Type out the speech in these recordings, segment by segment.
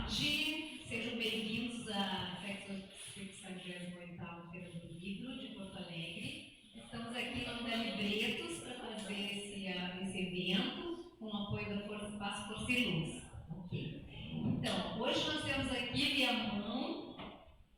tarde, sejam bem-vindos à 68ª Feira do Livro de Porto Alegre. Estamos aqui no Hotel Libretos para fazer esse evento com o apoio da Espaço Força e Luz. Okay. Então, hoje nós temos aqui via mão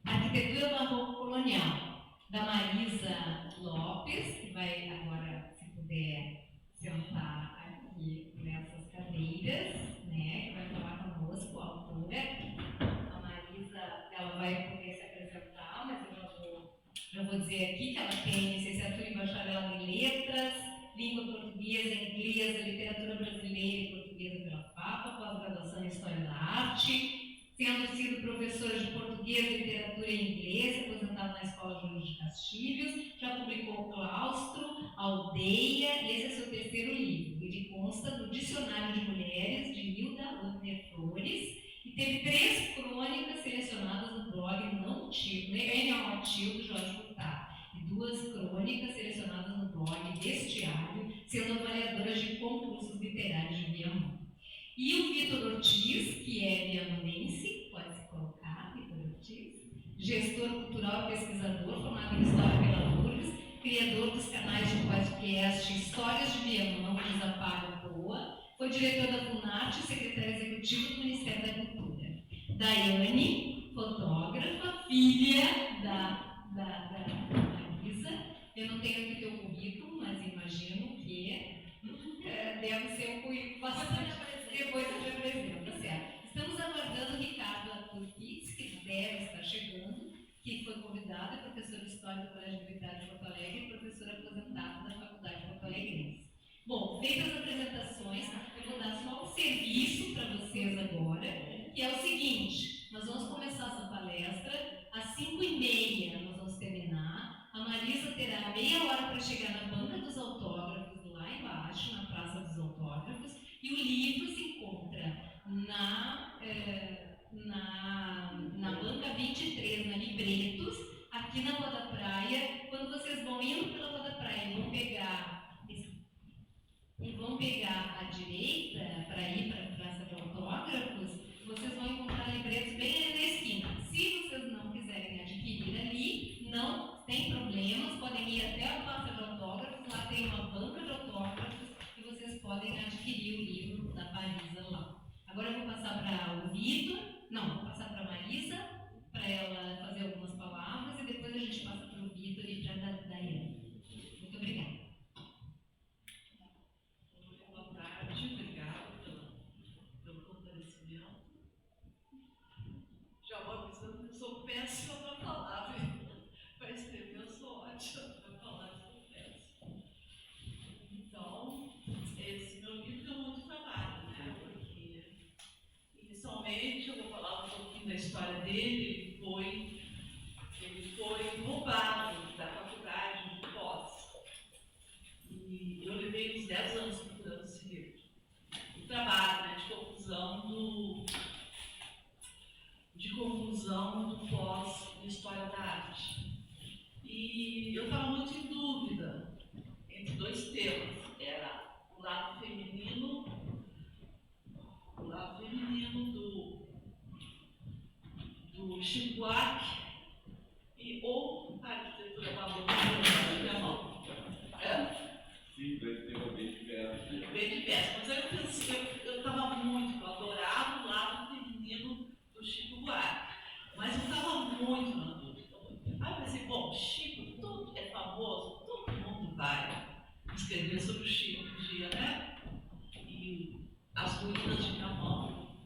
Arquitetura Barroco Colonial, da Marisa Lopes, que vai agora, se puder, sentar aqui nessas cadeiras, né, que vai falar conosco, a autora. A Marisa, ela vai poder se apresentar, mas eu já vou dizer aqui que ela tem licenciatura e bacharelado em Letras, Língua Portuguesa, Inglesa, Literatura Brasileira e Portuguesa pela FAPA, pós-graduação em História da Arte, tendo sido professora de Português, Literatura e Inglês, aposentada na Escola Júlio de Castilhos, já publicou Claustro, Aldeia, e esse é seu terceiro livro. Ele consta do Dicionário de Mulheres, de Hilda Wagner Flores, e teve 3 crônicas selecionadas no blog Não Tio, N.O. Tio, do Jorge Furtado, e 2 crônicas selecionadas no blog Vestiário, sendo avaliadoras de concursos literários de Viamão. E o Vitor Ortiz, que é viamanense, pode se colocar, Vitor Ortiz, gestor cultural e pesquisador, formado em História pela URGS, criador dos canais de podcast Histórias de Viamão e Desapago Boa, foi diretor da FUNARTE e secretário executivo do Ministério da Cultura. Daiane, fotógrafa, filha da Marisa. Eu não tenho aqui teu currículo, mas imagino que deve ser um currículo bastante. Depois eu te apresento, tá certo? Estamos aguardando o Ricardo Arturquitz, que deve estar chegando, que foi convidado, é professor de História do Colégio Militar de Porto Alegre e professor aposentado da Faculdade de Porto Alegrense. Bom, feitas as apresentações, eu vou dar só um serviço para vocês agora, que é o seguinte: nós vamos começar essa palestra às 5h30, nós vamos terminar. A Marisa terá meia hora para chegar na banca dos autógrafos, lá embaixo, na Praça dos Autógrafos, e o livro se encontra na banca 23, na Libretos, aqui na Rua da Praia. Quando vocês vão indo pela Rua da Praia e vão pegar à direita para ir para a Praça de Autógrafos, vocês vão encontrar Libretos bem ali na esquina. Se vocês não quiserem adquirir ali, não tem problemas, podem ir até a Praça de Autógrafos, lá tem uma banca de autógrafos e vocês podem adquirir o livro da Marisa lá. Agora eu vou passar para o Vitor, vou passar para a Marisa, para ela fazer algumas palavras, e depois a gente passa para o Vitor e para a Daiane. Muito obrigada. Boa tarde, obrigada pelo comparecimento. Já vou avisando que eu sou péssima para falar, para escrever eu sou ótima, para falar eu sou péssima. Então, esse meu livro deu muito trabalho, né? Porque, inicialmente, eu vou falar um pouquinho da história dele. Ele foi roubado da faculdade de Pós. E eu levei uns 10 anos procurando esse livro. O trabalho, né, de conclusão do pós de História da Arte. E eu estava muito em dúvida entre 2 temas. Era o lado feminino do Chico Buarque ou a arquitetura barroca de Viamão. Sim, vai ter uma bem diversa. Bem diversa. Mas eu pensei, eu estava muito, eu adorava o lado feminino do Chico Buarque. Mas eu estava muito na dúvida. Aí eu pensei, bom, Chico, tudo é famoso, todo mundo vai escrever sobre o Chico um dia, né? E as ruínas de Viamão.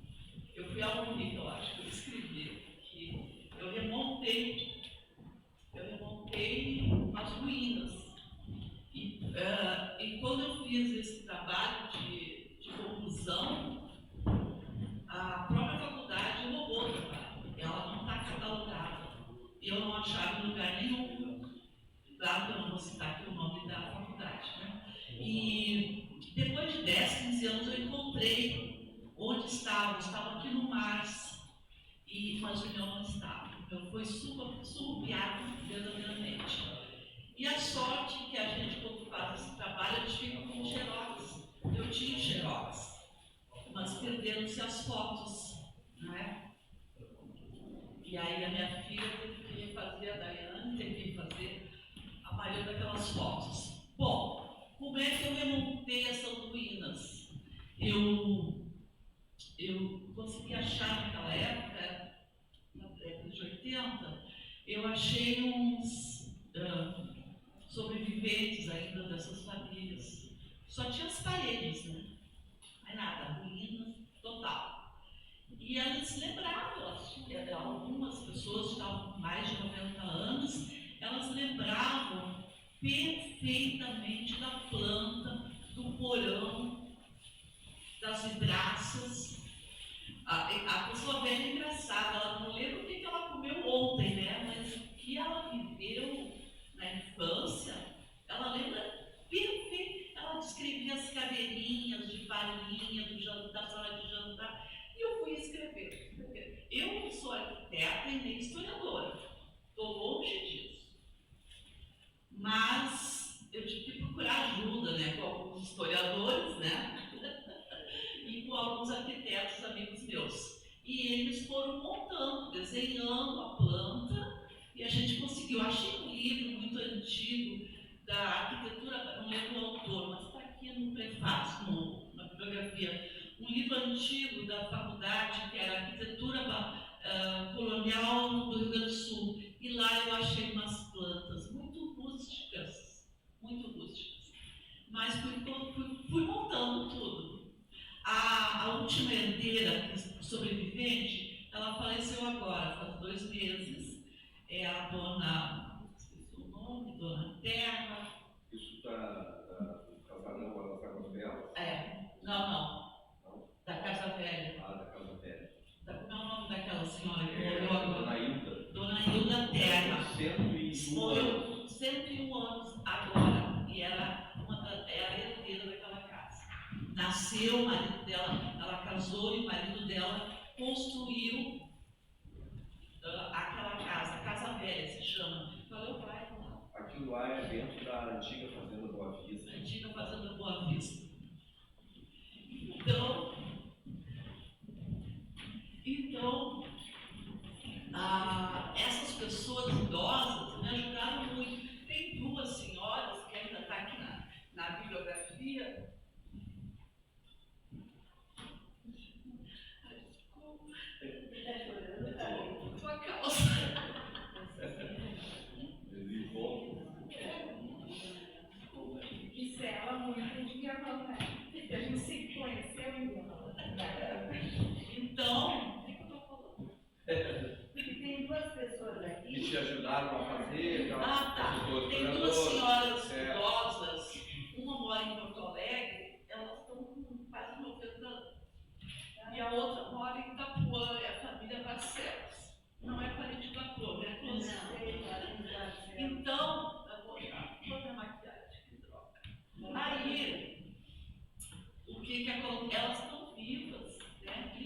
Eu fui a única, eu acho, que eu escrevi, porque eu remontei as ruínas. E quando eu fiz esse trabalho de conclusão, a própria faculdade roubou o trabalho. Ela não está catalogada. Eu não achava em lugar nenhum. Claro que eu não vou citar aqui o nome da faculdade, né? E depois de 10, 15 anos eu encontrei onde estava. Eu estava aqui no Mars, mas o meu não estava. Então foi surrupiado verdadeiramente. E a sorte que a gente, quando faz esse trabalho, a gente fica com xerox. Eu tinha xerox, mas perderam-se as fotos, não é? aí a minha filha teve que fazer, a Daiane teve que fazer a maioria daquelas fotos. Bom, como é que eu remontei essas ruínas? Eu consegui achar naquela época, na década de 80, eu achei uns sobreviventes ainda dessas famílias. Só tinha as paredes, né? Mas nada, ruínas total. E elas lembravam, algumas pessoas que estavam com mais de 90 anos, elas lembravam perfeitamente da planta, do porão, das vidraças. A pessoa velha é engraçada, ela não lembra o que ela comeu ontem, né? Mas o que ela viveu na infância, ela lembra perfeito. Ela descrevia as cadeirinhas de palhinha da sala de jantar, e eu fui escrever. Eu não sou arquiteta e nem historiadora, estou longe disso. Mas eu tive que procurar ajuda, né, com alguns historiadores, né? E com alguns arquitetos amigos meus. E eles foram montando, desenhando a planta, e a gente conseguiu. Eu achei um livro muito antigo da arquitetura, não lembro o autor, mas está aqui no prefácio, na bibliografia, um livro antigo da faculdade, que era Arquitetura Colonial do Rio Grande do Sul. E lá eu achei umas plantas muito rústicas, mas fui montando tudo. A última herdeira sobrevivente, ela faleceu agora, faz 2 meses. É a dona, esqueci o nome, Dona Terra. Isso está no casarão lá das Águas Belas? Não. Da Casa Velha. Ah, da Casa Velha. Como é o nome daquela senhora que morreu agora? Dona Hilda. Dona Hilda Terra. 101 Morreu 101 anos agora, e era a herdeira daquela casa. Nasceu, o marido dela, ela casou e o marido dela construiu aquela casa, a Casa Velha se chama. Qual é o bairro lá? Aquilo lá é dentro da antiga Fazenda Boa Vista. Antiga Fazenda Boa Vista. Então, essas pessoas idosas me ajudaram muito. Tem 2 senhoras que ainda estão aqui na bibliografia. Tua causa. Isso ela muito de Viamão, né? A gente se conheceu em Viamão. Então, E tem 2 pessoas aqui. E te ajudaram a fazer? tá. Tem 2 senhoras idosas, uma mora em Porto Alegre, elas estão com quase 90 anos. E a outra mora em Itapuã, é a família Barcelos. Não é parente do ator, né? Então, eu vou minha maquiagem, que droga. Aí, o que acontece? Elas estão vivas, né? E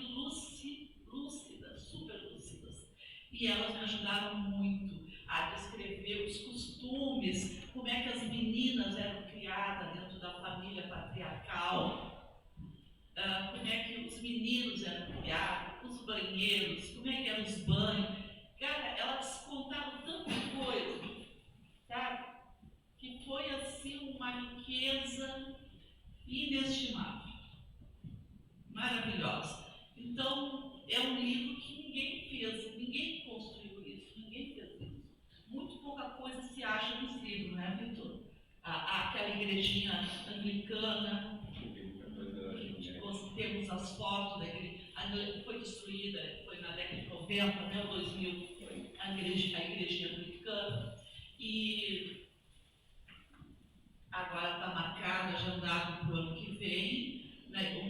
lúcidas, super lúcidas. E elas me ajudaram muito a descrever os costumes, como é que as meninas eram criadas dentro da família patriarcal, como é que os meninos eram criados, os banheiros, como é que eram os banhos. Cara, elas contaram tanta coisa, sabe? Que foi assim uma riqueza inestimável, maravilhosa. Então, é um livro que ninguém fez, ninguém construiu isso, ninguém fez isso. Muito pouca coisa se acha nos livros, né, Vitor? Aquela igrejinha anglicana, temos as fotos da igreja, foi destruída, foi na década de 90, até o 2000, a igrejinha anglicana. E agora está marcada, agendado para o ano que vem, né,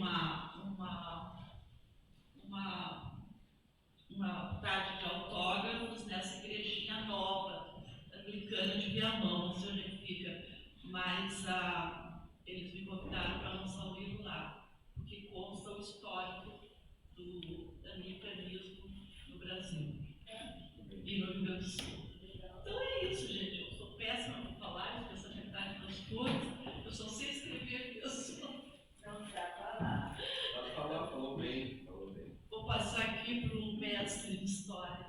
uma tarde de autógrafos nessa igrejinha nova, anglicana de Viamão, não sei onde fica, mas eles me convidaram para lançar o livro lá, porque consta o histórico do anglicanismo no Brasil e no Rio Grande do Sul. Então é isso, gente. Eu sou péssima para falar, eu penso a metade das coisas, eu só sei escrever mesmo. Não dá para lá. Pode falar, falou bem. Vou passar aqui para o mestre de história.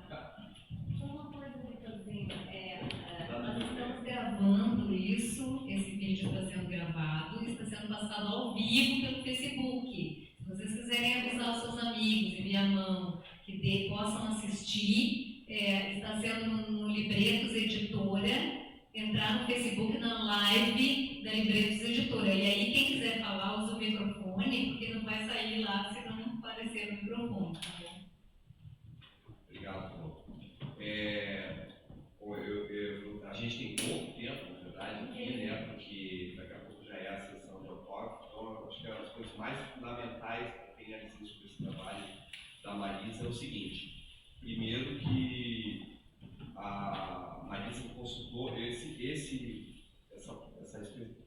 sendo passado ao vivo pelo Facebook. Se vocês quiserem avisar os seus amigos em Viamão que possam assistir, está sendo no Libretos Editora, entrar no Facebook na live da Libretos Editora. E aí, quem quiser falar, usa o microfone, porque não vai sair lá se não aparecer o microfone, tá bom? Obrigado, Paulo. A gente tem pouco tempo, na verdade, aqui, né? Porque daqui a pouco já é a sessão de autógrafo. Então, eu acho que as coisas mais fundamentais para quem assiste sobre esse trabalho da Marisa é o seguinte: primeiro, que a Marisa consultou esse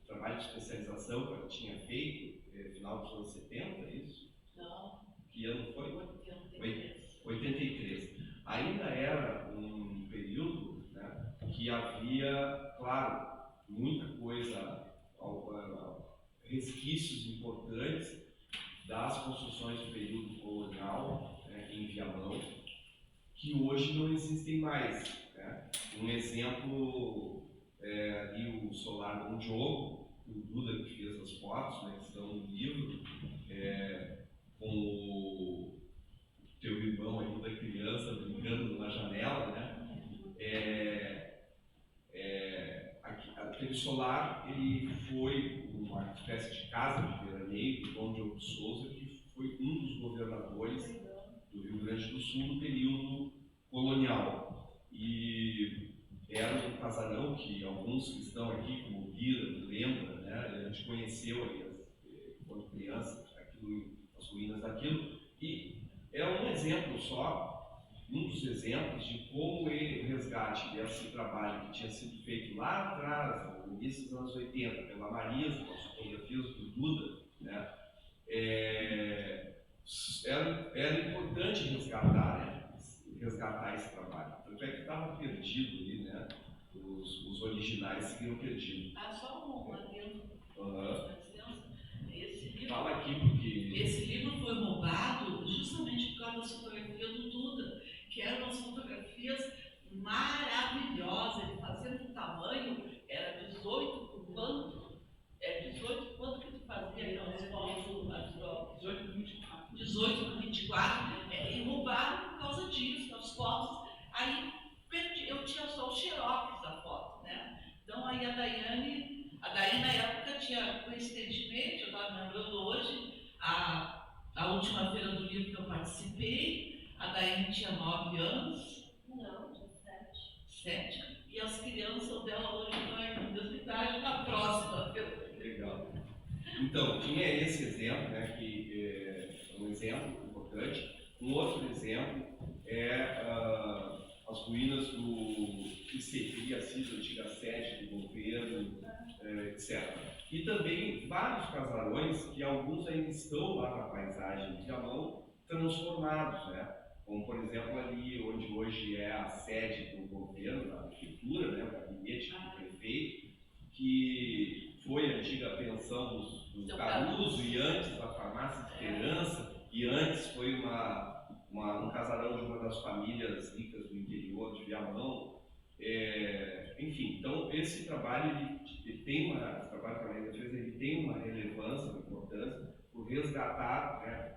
trabalho de especialização que ela tinha feito no final dos anos 70, é isso? Não. Que ano foi? 83. 83. Ainda era um período, né, que havia, claro, muita coisa, resquícios importantes das construções do período colonial, né, em Viamão, que hoje não existem mais. Né? Um exemplo é ali o solar do Diogo, o Duda que fez as fotos, né, que estão no livro, com o teu irmão ainda criança brincando numa janela, né? Aquele solar, ele foi uma espécie de casa de veraneio do Dom Diogo de Souza, que foi um dos governadores do Rio Grande do Sul no período colonial. E era um casarão que alguns que estão aqui, como o Guira, lembra, né? A gente conheceu ali, quando criança, as ruínas daquilo. E é um exemplo só, um dos exemplos de como o resgate desse trabalho que tinha sido feito lá atrás, no início dos anos 80, pela Marisa, com as fotografias do Duda, né? Era importante resgatar esse trabalho. Tanto é que estava perdido ali, né? Os originais seguiram perdidos. Só um adendo. Fala aqui porque... Esse livro foi roubado justamente por causa das fotografias do Duda, que eram umas fotografias maravilhosas. Ele fazia um tamanho, era 18 por quanto? 18 quanto que tu fazia? Então, 18 por 24. E roubaram por causa disso, das fotos. Aí eu tinha só o xerox da foto, né? Então aí a Daiane na época tinha, coincidentemente, eu estava me lembrando hoje, a última feira do livro que eu participei, a Daiane tinha 9 anos. Não, tinha 7. E as crianças dela hoje estão em universidade na próxima feira. Legal. Então, tinha esse exemplo, né, que é um exemplo importante. Um outro exemplo é as ruínas do que seria sido a antiga sede do governo, etc. E também vários casarões que alguns ainda estão lá na paisagem de Viamão, transformados, né? Como, por exemplo, ali onde hoje é a sede do governo, da prefeitura, né, o gabinete do prefeito, que foi a antiga pensão do Caruso e antes a farmácia Esperança, e antes foi um casarão de uma das famílias ricas do interior de Viamão. Enfim, então esse trabalho ele tem esse trabalho que a Marisa fez, ele tem uma relevância, uma importância por resgatar, né,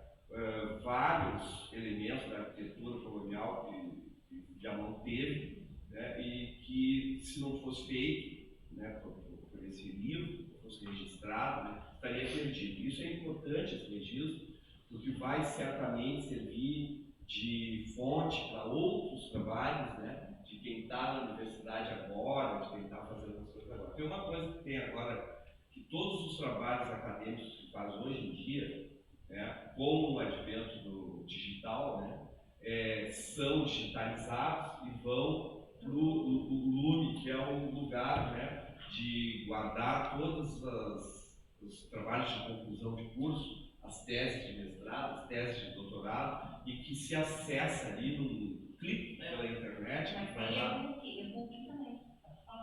vários elementos da arquitetura colonial que Viamão teve, né, e que se não fosse feito, né, por esse livro, fosse registrado, né, estaria perdido. Isso é importante, esse registro, porque vai certamente servir de fonte para outros trabalhos, né, de quem está na universidade agora, de quem está fazendo as coisas agora. Tem uma coisa que tem agora, que todos os trabalhos acadêmicos que faz hoje em dia, né, com o advento do digital, né, são digitalizados e vão para o Lume, que é um lugar, né, de guardar todos os trabalhos de conclusão de curso, as teses de mestrado, as teses de doutorado, e que se acessa ali num clique pela internet. Mas vai tem lá. e-book também.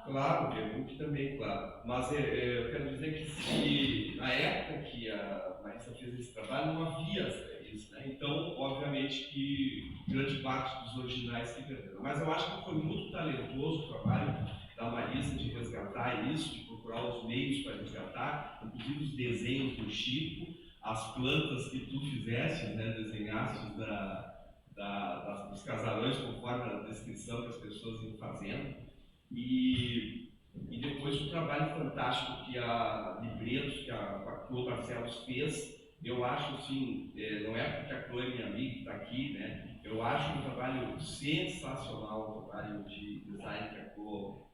Claro, e-book também, claro. Mas eu quero dizer que se na época que a Marisa fez esse trabalho não havia isso, né? Então, obviamente que grande parte dos originais se perderam. Mas eu acho que foi muito talentoso o trabalho da Marisa de resgatar isso, de procurar procurar os meios para resgatar, inclusive os desenhos do Chico, as plantas que tu fizeste, né, desenhaste dos casarões conforme a descrição que as pessoas iam fazendo, e depois o trabalho fantástico que a Libretos, que a Clô Barcelos fez. Eu acho, assim, não é porque a Clô é minha amiga que está aqui, né? Eu acho um trabalho sensacional, o trabalho de design que a Clô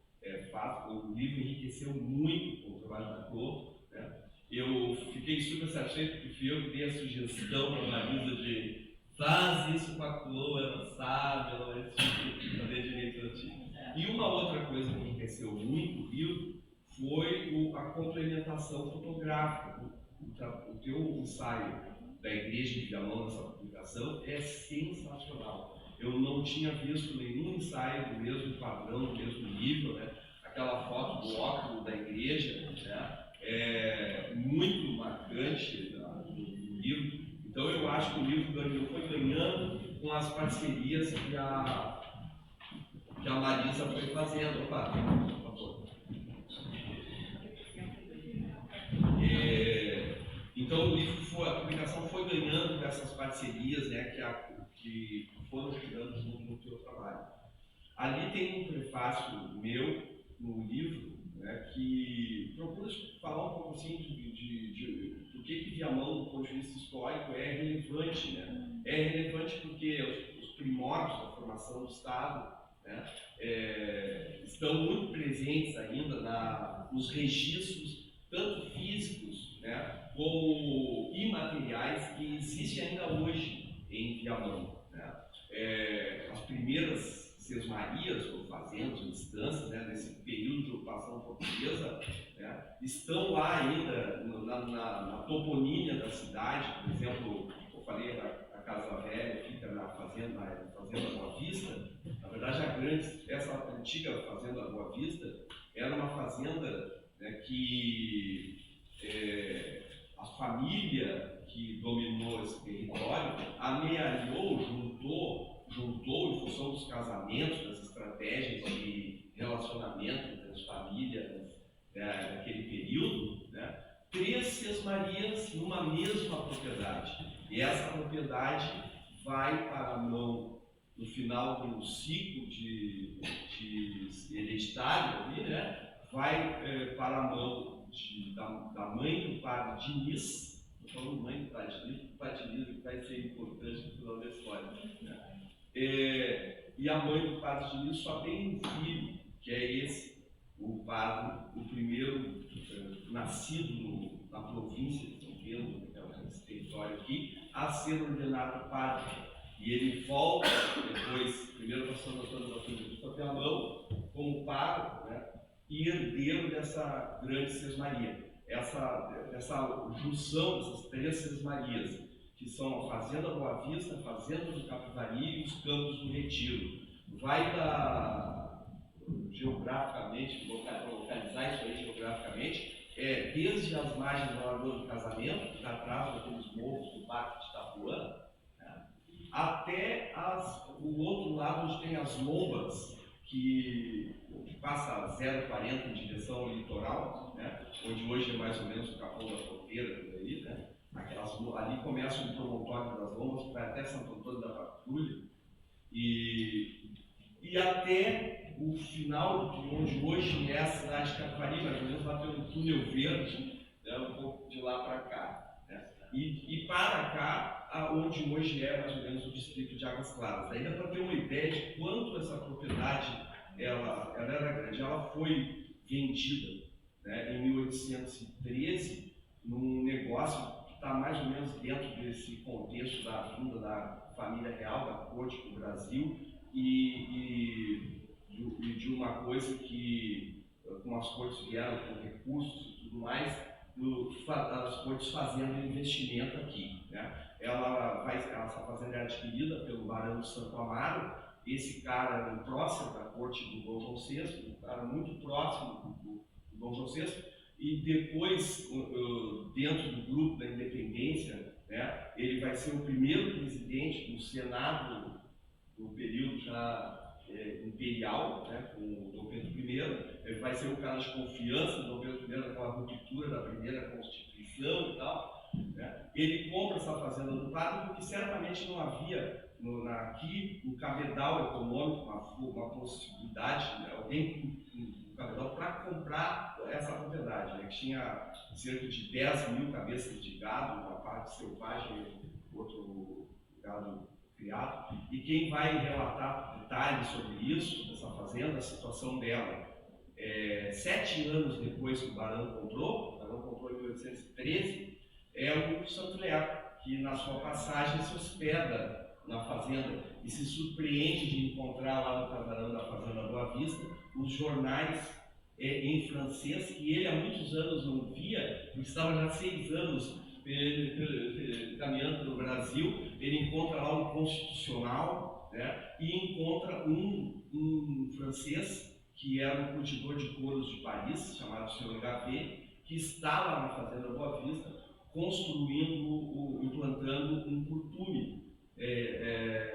faz. O livro enriqueceu muito com o trabalho da Clô, né? Eu fiquei super satisfeito porque fui eu que dei a sugestão para a Marisa de faz isso com a Clô, ela sabe, ela vai fazer direito a ti. E uma outra coisa que enriqueceu muito o livro foi a complementação fotográfica. O teu ensaio da Igreja de Viamão nessa publicação é sensacional. Eu não tinha visto nenhum ensaio do mesmo padrão, do mesmo nível, né? Aquela foto do óculos da igreja, né? É muito marcante no livro. Então eu acho que o livro foi ganhando com as parcerias que a Marisa foi fazendo. Opa, por favor. Então o livro a publicação foi ganhando dessas parcerias, né, que foram chegando junto no teu trabalho. Ali tem um prefácio meu no livro, né, que procura falar um pouco assim do que Viamão, do ponto de vista histórico, é relevante, né? É relevante porque os primórdios da formação do Estado, né, estão muito presentes ainda nos registros, tanto físicos, né, como imateriais, que existem ainda hoje em Viamão, né? As primeiras sesmarias, ou fazendas, ou estâncias, né, nesse período de ocupação portuguesa, né, estão lá ainda na toponímia da cidade. Por exemplo, eu falei a Casa Velha fica na fazenda Boa Vista. Na verdade, essa antiga fazenda Boa Vista era uma fazenda, né, que a família que dominou esse território amealhou, juntou em função dos casamentos, das estratégias de relacionamento entre as famílias naquele período, né, 3 sesmarias numa mesma propriedade. E essa propriedade vai para a mão, no final do ciclo de hereditário ali, né, vai para a mão da mãe do padre Diniz. Estou falando mãe do padre Diniz, porque o padre Diniz vai ser importante no final da história, né? E a mãe do padre Diniz só tem um filho, que é esse, o primeiro nascido na província de São Pedro, nesse território aqui, a ser ordenado padre. E ele volta depois, primeiro passando a todas as coisas de Viamão, como padre, né, e herdeiro dessa grande sesmaria. Essa junção dessas 3 sesmarias, que são a Fazenda Boa Vista, a Fazenda do Capivari e os Campos do Retiro. Vai geograficamente, localizar isso aí geograficamente, desde as margens do Lagoa do Casamento, que está atrás daqueles morros do Parque de Itapuã, né, até o outro lado onde tem as lombas, que passa a 0,40 em direção ao litoral, né, onde hoje é mais ou menos o Capão da Fronteira, por aí, né? Ali começa o promontório das lombas, que vai até Santo Antônio da Patrulha, e até o final de onde hoje é a cidade de Capivari, mais ou menos lá pelo Túnel Verde, né, um pouco de lá para cá, né? E para cá, onde hoje é mais ou menos o distrito de Águas Claras. Daí dá para ter uma ideia de quanto essa propriedade ela era grande. Ela foi vendida, né, em 1813, num negócio que está mais ou menos dentro desse contexto da vinda da família real, da corte do Brasil, e de uma coisa que, como as cortes vieram com recursos e tudo mais, as cortes fazendo investimento aqui, né? Essa fazenda é adquirida pelo Barão de Santo Amaro. Esse cara era um próximo da corte do Dom João VI, um cara muito próximo do Dom João VI, e depois, dentro do grupo da independência, né, ele vai ser o primeiro presidente do Senado, no período já imperial, né, com o Dom Pedro I, ele vai ser um cara de confiança do Dom Pedro I naquela ruptura da primeira Constituição e tal, né. Ele compra essa fazenda do padre porque certamente não havia aqui um cabedal econômico, uma possibilidade, né, alguém com cabedal para comprar essa propriedade, né, que tinha cerca de 10 mil cabeças de gado, uma parte selvagem, outro gado criado, e quem vai relatar detalhes sobre isso, dessa fazenda, a situação dela, 7 anos depois que o barão comprou em 1813, é o Santo Leão, que na sua passagem se hospeda na fazenda e se surpreende de encontrar lá no casarão da Fazenda Boa Vista os jornais em francês, que ele há muitos anos não via, porque estava já há 6 anos caminhando pelo Brasil. Ele encontra lá um Constitucional, né, e encontra um francês que era um cultivador de couros de Paris, chamado Sr. Gavet, que está lá na Fazenda Boa Vista, implantando um curtume.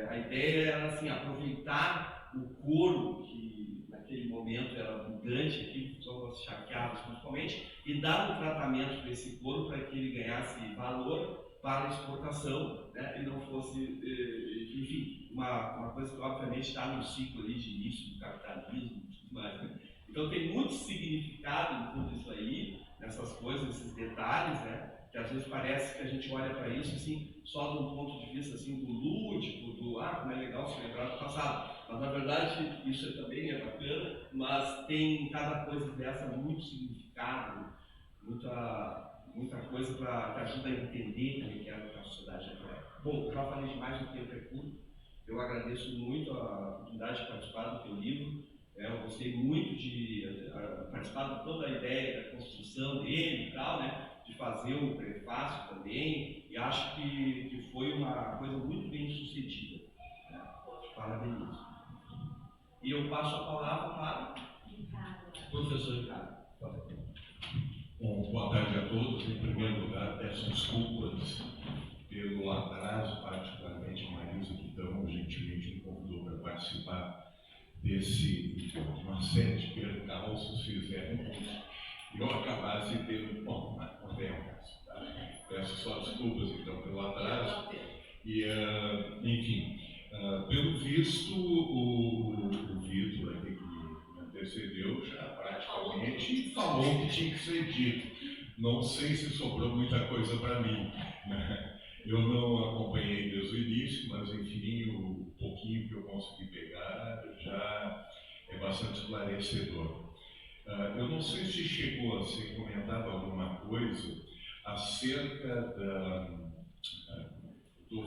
A ideia era assim, aproveitar o couro, que naquele momento era abundante aqui, os charqueados principalmente, e dar um tratamento para esse couro para que ele ganhasse valor para a exportação, né, e não fosse, enfim, uma coisa que obviamente está no ciclo ali de início do capitalismo e tudo mais, né? Então tem muito significado em tudo isso aí, nessas coisas, nesses detalhes, né, que às vezes parece que a gente olha para isso assim, só de um ponto de vista assim, do lúdico, como é legal se lembrar do passado. Mas na verdade isso também é bacana, mas tem em cada coisa dessa muito significado, muita coisa que ajuda a entender também que é a sociedade atual. Bom, eu já falei demais, o tempo é curto. Eu agradeço muito a oportunidade de participar do teu livro. Eu gostei muito de participar de toda a ideia da construção dele e tal, né? De fazer um prefácio também, e acho que foi uma coisa muito bem sucedida, né? Parabéns. E eu passo a palavra para o professor Ricardo. Bom, boa tarde a todos. Em primeiro lugar, peço desculpas pelo atraso, particularmente a Marisa, que tão gentilmente me convidou para participar de uma série de percalços fizeram e eu acabasse tendo, bom, não tem o caso, tá? Peço só desculpas então pelo atraso e, enfim, pelo visto o Vitor aqui que me antecedeu já praticamente falou o que tinha que ser dito. Não sei se sobrou muita coisa para mim, né? Eu não acompanhei desde o início, mas enfim, o pouquinho que eu consegui pegar já é bastante esclarecedor. Eu não sei se chegou a ser comentado alguma coisa acerca da... Estou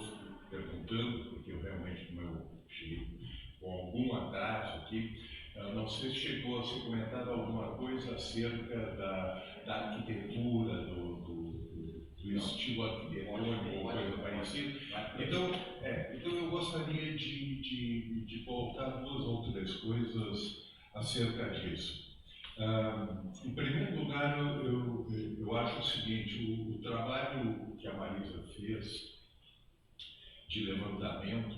perguntando, porque eu realmente, como eu cheguei com algum atraso aqui, não sei se chegou a ser comentado alguma coisa acerca da arquitetura, do estilo arquitetônico ou coisa parecida. Então eu gostaria de voltar 2 ou 3 coisas acerca disso. Em primeiro lugar, eu acho o seguinte, o trabalho que a Marisa fez de levantamento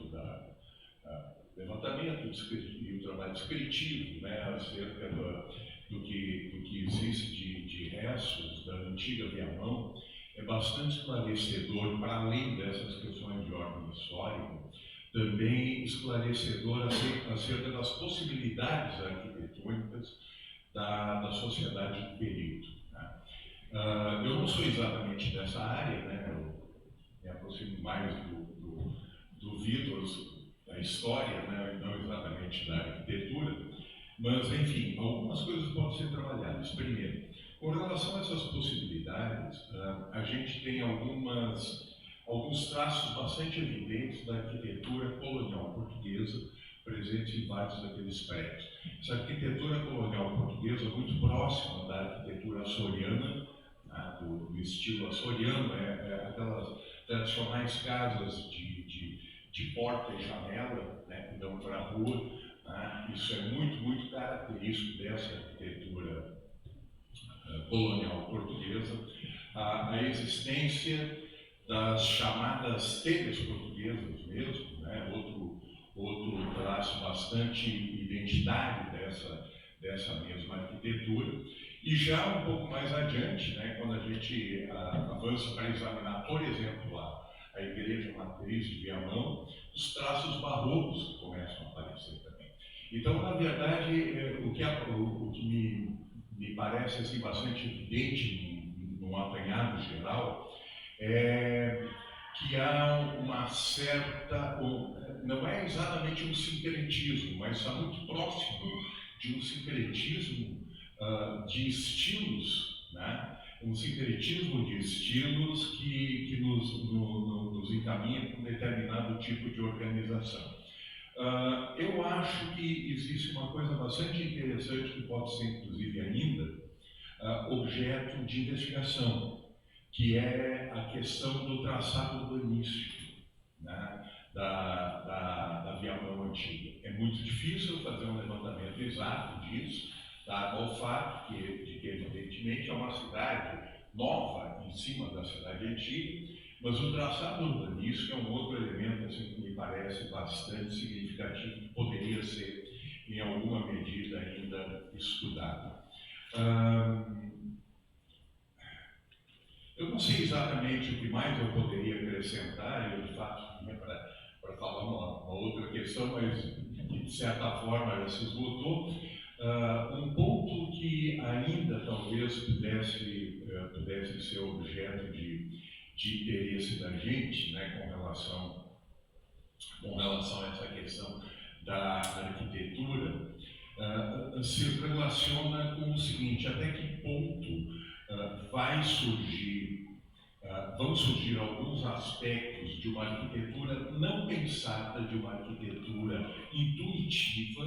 e o trabalho descritivo, né, acerca do que existe de restos da antiga Viamão, é bastante esclarecedor, para além dessas questões de ordem histórica, também esclarecedor acerca das possibilidades arquitetônicas da sociedade do período, né? Eu não sou exatamente dessa área, né? Eu me aproximo mais do Vitor, da história, né? Não exatamente da arquitetura, mas, enfim, algumas coisas podem ser trabalhadas. Primeiro, com relação a essas possibilidades, a gente tem alguns traços bastante evidentes da arquitetura colonial portuguesa presentes em vários daqueles prédios. Essa arquitetura colonial portuguesa é muito próxima da arquitetura açoriana, né, do estilo açoriano, aquelas tradicionais casas de porta e janela, né, que dão para a rua, né. Isso é muito, muito característico dessa arquitetura colonial portuguesa. A existência das chamadas telhas portuguesas mesmo, né, outro traço bastante identitário dessa mesma arquitetura. E já um pouco mais adiante, né, quando a gente avança para examinar, por exemplo, a igreja matriz de Viamão, os traços barrocos começam a aparecer também. Então, na verdade, o que me parece assim, bastante evidente num apanhado geral é que há uma certa, não é exatamente um sincretismo, mas está muito próximo de um sincretismo de estilos, né? Um sincretismo de estilos que nos encaminha para um determinado tipo de organização. Eu acho que existe uma coisa bastante interessante que pode ser, inclusive, ainda objeto de investigação, que é a questão do traçado urbanístico, né, da Viamão antiga. É muito difícil fazer um levantamento exato disso, dado ao fato de que, evidentemente, é uma cidade nova em cima da cidade antiga, mas o traçado urbanístico é um outro elemento assim, que me parece bastante significativo, que poderia ser, em alguma medida, ainda estudado. Eu não sei exatamente o que mais eu poderia acrescentar, eu de fato tinha para falar uma outra questão, mas de certa forma já se esgotou. Um ponto que ainda talvez pudesse ser objeto de interesse da gente, né, com relação a essa questão da arquitetura, se relaciona com o seguinte: até que ponto vão surgir alguns aspectos de uma arquitetura não pensada, de uma arquitetura intuitiva,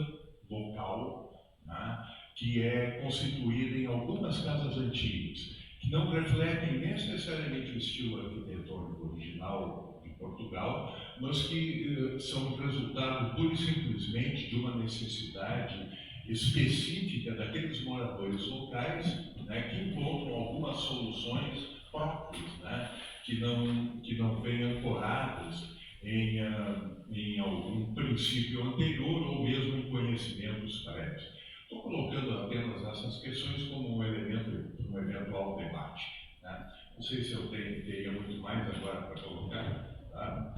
local, né, que é constituída em algumas casas antigas, que não refletem necessariamente o estilo arquitetônico original de Portugal, mas que são resultado pura e simplesmente de uma necessidade específica daqueles moradores locais, né, que encontram algumas soluções próprias, né, que não vêm ancoradas em algum princípio anterior ou mesmo em conhecimentos prévios. Estou colocando apenas essas questões como um elemento para um eventual debate, né? Não sei se eu teria muito mais agora para colocar. Tá?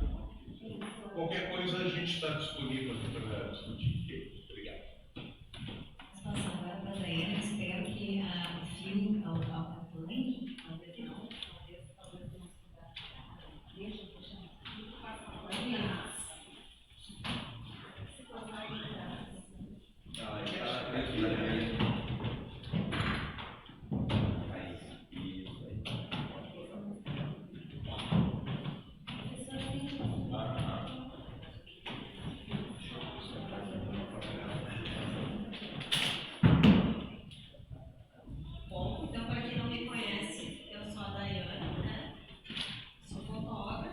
Qualquer coisa a gente está disponível para discutir. Obrigado. Vamos passar agora para a Daiane. Espero que o fio acompanhe, talvez não, talvez não. Deixa eu puxar. Se colocar aqui atrás. Bom, então, para quem não me conhece, eu sou a Daiane, né? Sou fotógrafa.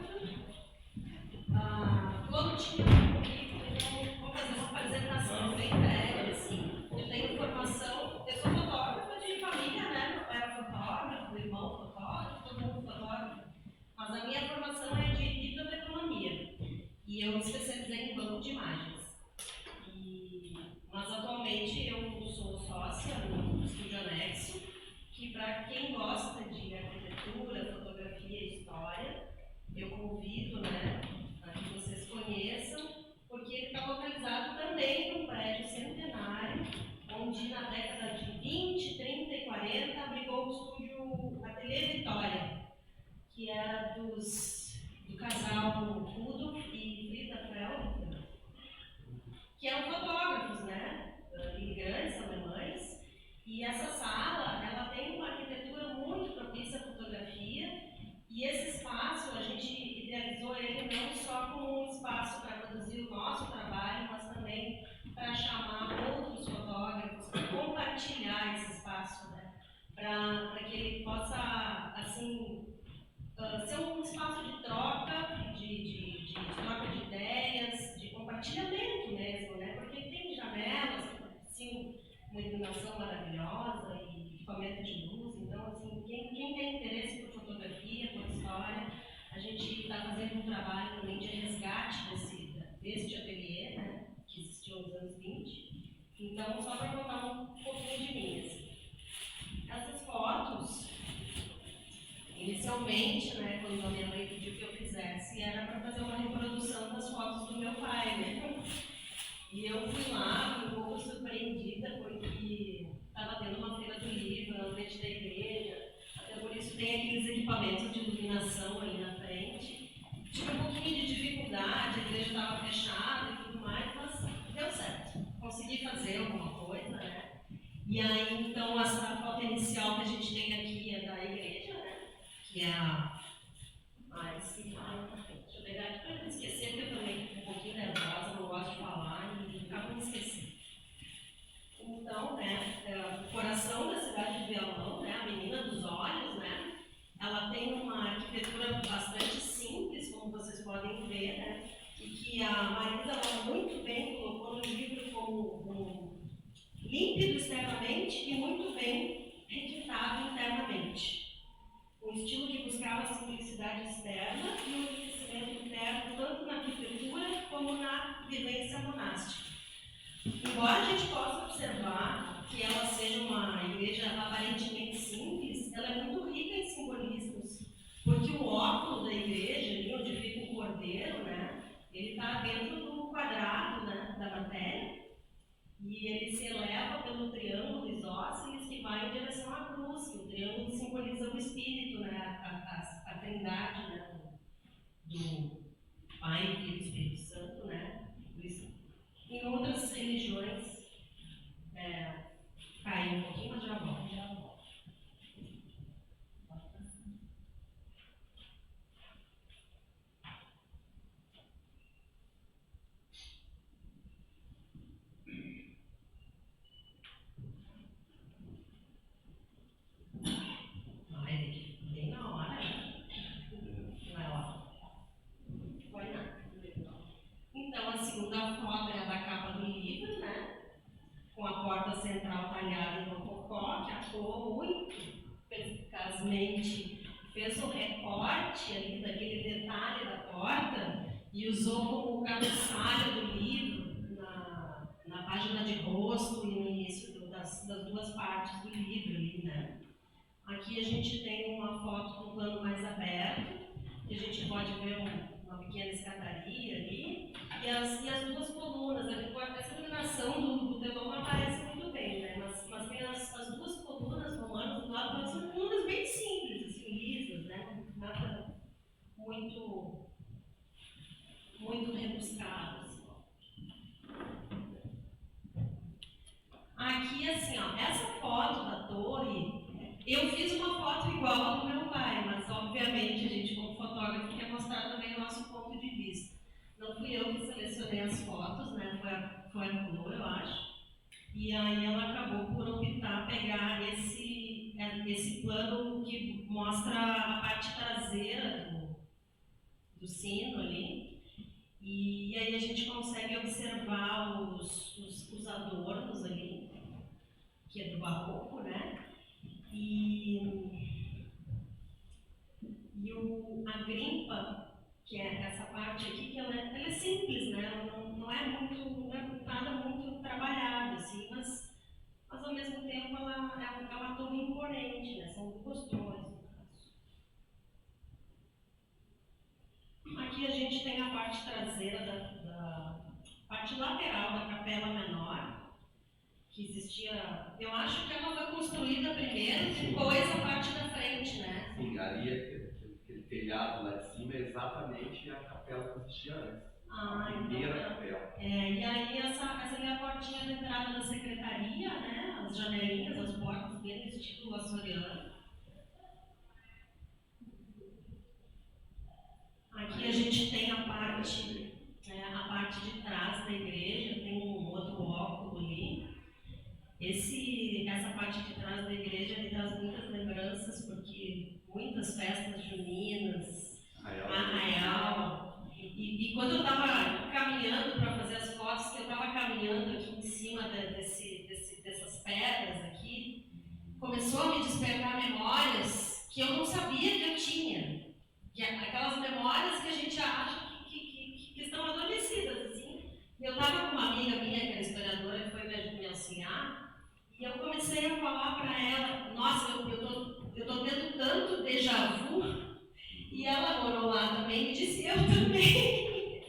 Como tinha um currículo, então vou fazer uma apresentação bem breve, assim. Eu tenho formação, eu sou fotógrafa de família, né? Meu pai era fotógrafo, meu irmão fotógrafo, todo mundo fotógrafo. Mas a minha formação é de biblioteconomia. E eu me especializei em banco de imagens. Mas atualmente eu sou sócia no Estúdio Anexo, que para quem gosta de arquitetura, fotografia e história, eu convido, né, para que vocês conheçam, porque ele está localizado também num prédio centenário, onde na década de 20, 30 e 40 abrigou o estúdio Ateliê Vitória, que era do casal Rudolf e Frida Frelda, que eram fotógrafos, né, imigrantes alemães, e essa sala, ela tem uma arquitetura muito propícia à fotografia, e esse espaço, a gente idealizou ele não só como um espaço para produzir o nosso trabalho, mas também para chamar outros fotógrafos, para compartilhar esse espaço, né, para que ele possa, assim, ser um espaço de troca, de troca de ideias, de compartilhamento mesmo, né? Porque tem janelas que propiciam uma iluminação maravilhosa e equipamento de luz. Então, assim, quem tem interesse por fotografia, por história, a gente está fazendo um trabalho também de resgate deste ateliê, né? Que existiu nos anos 20. Então, só para contar um pouquinho de mim. Assim. Essas fotos, inicialmente, né, quando a minha mãe pediu que eu fizesse, era para fazer uma reprodução das fotos do meu pai, né? E eu fui lá, um pouco surpreendida, porque estava tendo uma feira do livro na frente da igreja, até por isso tem aqueles equipamentos de iluminação ali na frente. Tive um pouquinho de dificuldade, a igreja estava fechada e tudo mais, mas deu certo. Consegui fazer alguma coisa, né? E aí, então, essa foto inicial que a gente tem aqui é da igreja, né? Que é a... deixa eu pegar aqui para não esquecer, porque eu também fico um pouquinho nervosa, não gosto de falar e acabo me esquecendo. Então, né, o coração da cidade de Viamão, né, a menina dos olhos, né, ela tem uma arquitetura bastante simples, como vocês podem ver, né, e que a Marisa ela muito bem colocou no livro como límpido externamente e muito bem requintado internamente. Um estilo que buscava a simplicidade externa e o enriquecimento interno, tanto na arquitetura como na vivência monástica. Embora a gente possa observar que ela seja uma igreja aparentemente simples, ela é muito rica em simbolismos, porque o óculo da igreja, ali onde fica o cordeiro, né, ele está dentro do quadrado, né, da matéria, e ele se eleva pelo triângulo isósceles que vai em direção à cruz, que o triângulo simboliza o Espírito, né, a trindade, né, do Pai, Filho e Espírito Santo, né. Em outras religiões, caiu um pouquinho, mas já volta. Bem na hora. Vai lá. Vai nada. Então, a segunda foto é a da capa do livro, né? Com a porta central talhada em rococó, que atuou muito eficazmente, fez um recorte ali daquele detalhe da porta e usou como cabeçalho do livro na página de rosto e no início das duas partes do livro ali, né? Aqui a gente tem uma foto com um plano mais aberto, que a gente pode ver uma pequena escadaria ali, e as duas colunas, essa iluminação do telão não aparece muito bem, né? Mas tem as duas colunas romanas do lado, mas são colunas bem simples, assim, lisas, né? Nada muito rebuscado. Assim. Aqui, assim, ó, essa foto da torre, eu fiz uma foto igual a do meu pai, mas obviamente a gente, como fotógrafo, quer mostrar também o nosso ponto de vista. Não fui eu que selecionei as fotos, né? Foi a Flor, eu acho. E aí ela acabou por optar pegar esse plano que mostra a parte traseira do sino ali. E aí a gente consegue observar os adornos ali, que é do barroco, né? A grimpa, que é essa parte aqui, que ela é simples, né? Ela não é nada muito trabalhado, assim, mas ao mesmo tempo ela é uma torre imponente, né? São duas torres, no caso. Aqui a gente tem a parte traseira da parte lateral da capela menor, que existia. Eu acho que ela foi construída primeiro, depois a parte da frente, né? Sim, ali aquele telhado lá de cima é exatamente a capela que existia antes. A primeira capela. E aí essa ali é a portinha da entrada da secretaria, né? As janelinhas, as portas bem no estilo açoriano. Aqui a gente tem a parte de trás da igreja, tem um outro óculo ali. Essa parte de trás da igreja me traz muitas lembranças, porque muitas festas juninas, arraial. E quando eu estava caminhando para fazer as fotos, que eu estava caminhando aqui em cima dessas pedras aqui, começou a me despertar memórias que eu não sabia que eu tinha. Que é aquelas memórias que a gente acha que estão adormecidas, assim. Eu estava com uma amiga minha que comecei a falar para ela, nossa, eu tô tendo tanto déjà vu, e ela morou lá também e disse, eu também.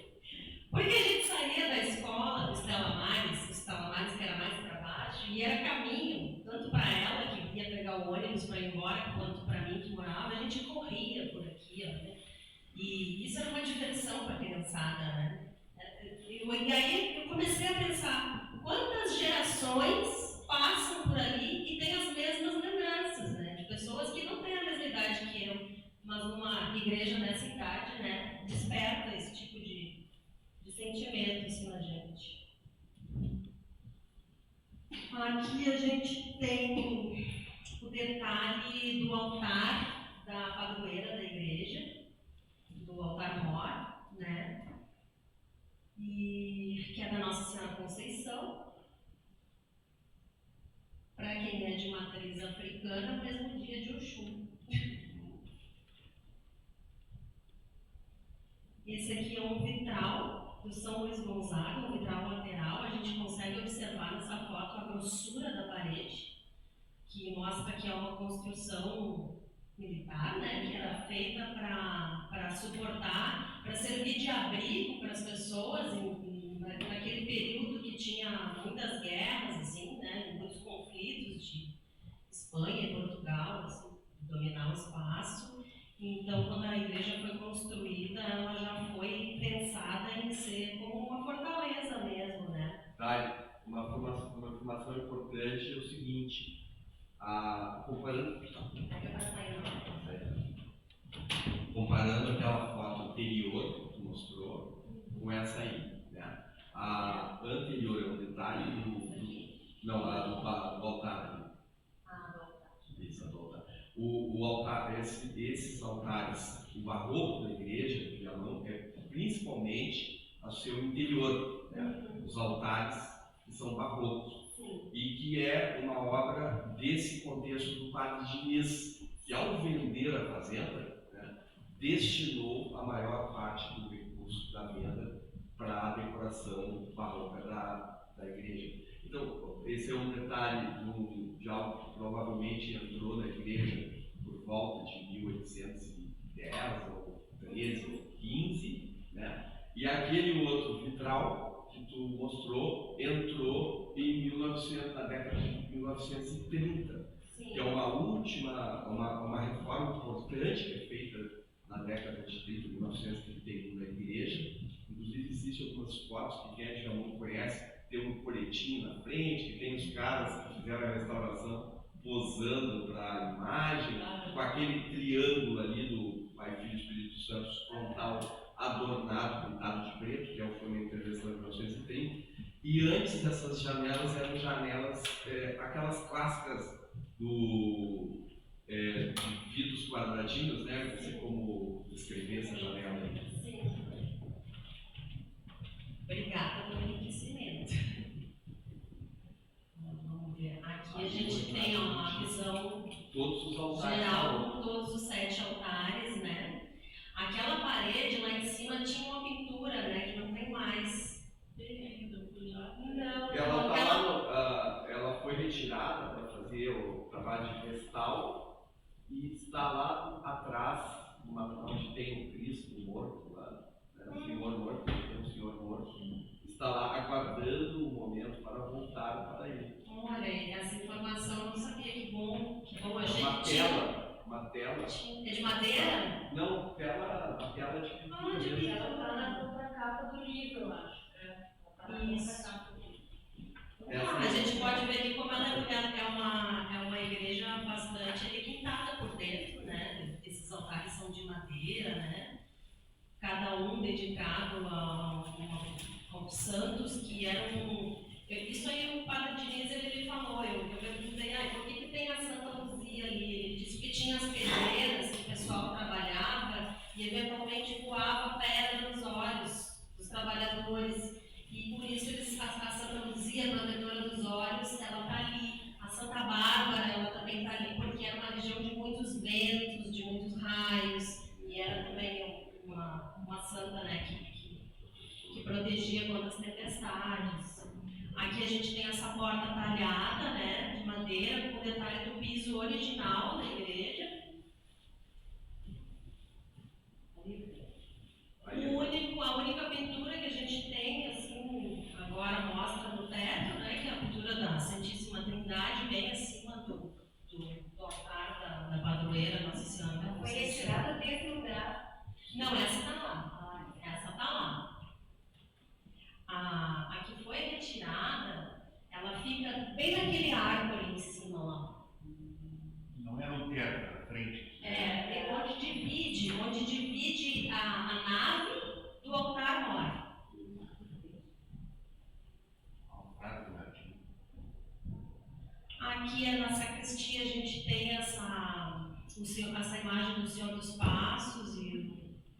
Porque a gente saía da escola do Stella Maris que era mais para baixo, e era caminho, tanto para ela, que ia pegar o ônibus para ir embora, quanto para mim, que morava, a gente corria por aqui, ó, né? E isso era uma diversão para a criançada, né? E aí eu comecei a pensar, quantas gerações passam por ali e têm as mesmas lembranças, né? De pessoas que não têm a mesma idade que eu, mas uma igreja nessa idade, né, desperta esse tipo de sentimento assim na gente. Aqui a gente tem o detalhe do altar da padroeira da igreja, do altar-mor, né? E que é da Nossa Senhora Conceição. Para quem é de matriz africana, o mesmo dia de Oxum. Esse aqui é um vitral do São Luís Gonzaga, um vitral lateral. A gente consegue observar nessa foto a grossura da parede, que mostra que é uma construção militar, né, que era feita para suportar, para servir de abrigo para as pessoas naquele período que tinha muitas guerras, assim, né, muitos conflitos de Espanha e Portugal, assim, dominar o espaço. Então, quando a igreja foi construída, ela já foi pensada em ser como uma fortaleza mesmo, né? Dali, uma informação importante é o seguinte, comparando aquela foto anterior que tu mostrou com essa aí, né? A anterior é um detalhe não, a do altar. Isso, a do altar. O altar, esses altares, o barroco da igreja de Viamão é principalmente ao seu interior, né? Os altares que são barrocos. Sim. E que é uma obra desse contexto do padre Diniz, que ao vender a fazenda, né, destinou a maior parte do recurso da venda para a decoração barroca da igreja. Então, esse é um detalhe de algo que provavelmente entrou na igreja por volta de 1810 ou 13 ou 15, né? E aquele outro vitral que tu mostrou entrou na década de 1930, Sim. que é uma reforma importante que é feita na década de 30, 1931 da igreja. Inclusive existem algumas fotos que quem é de Viamão conhece, tem um coletinho na frente, que tem os caras que fizeram a restauração posando para a imagem, com aquele triângulo ali do Pai, Filho e Espírito Santo frontal adornado, pintado de preto, que foi uma intervenção de 1930. E antes dessas janelas eram janelas, aquelas clássicas de vidros quadradinhos, né? Não sei como descrever essa janela aí. Sim. Obrigada pelo enriquecimento. Vamos ver. Aqui a gente tem uma visão Todos os altares. geral, todos os 7 altares, né? Aquela parede lá em cima tinha uma pintura, né? Que não tem mais. Tem ainda, eu fui lá. Não, Ela foi retirada para fazer o trabalho de restauro e está lá atrás, onde tem o Cristo morto lá, né? O Senhor morto, tem um Senhor morto, está lá aguardando o momento para voltar para ele. olha, essa informação eu não sabia. Que bom a gente Uma tela. É de madeira? Não, uma tela de pintura. de mesmo. pintura. Ela tá na contracapa do livro, eu acho. Isso. Essa A gente pode ver que como ela é uma igreja bastante requintada por dentro, né? Esses altares são de madeira, né? Cada um dedicado aos santos que eram. Isso aí o padre Diniz ele me falou. Eu perguntei, por que tem a Santa Luzia ali? Ele disse que tinha as pedreiras que o pessoal trabalhava e eventualmente voava pedra nos olhos dos trabalhadores. E por isso a Santa Luzia, protetora dos olhos, ela está ali. A Santa Bárbara, ela também está ali, porque era uma região de muitos ventos, de muitos raios, e era também uma santa, né, que protegia contra as tempestades. Aqui a gente tem essa porta talhada, né, de madeira. madeira, com o detalhe do piso original da igreja. A única pintura que a gente tem, assim, agora mostra no teto, né, que é a pintura da Santíssima Trindade, bem acima do altar da padroeira Nossa Senhora da Foi Conceição. retirada desse lugar. Não, essa está lá. Essa está lá. A que foi retirada, ela fica bem naquele arco ali em cima lá. Não era um teto na frente. É onde divide a nave do altar mor. Altar do latim. Aqui na sacristia a gente tem essa imagem do Senhor dos Passos e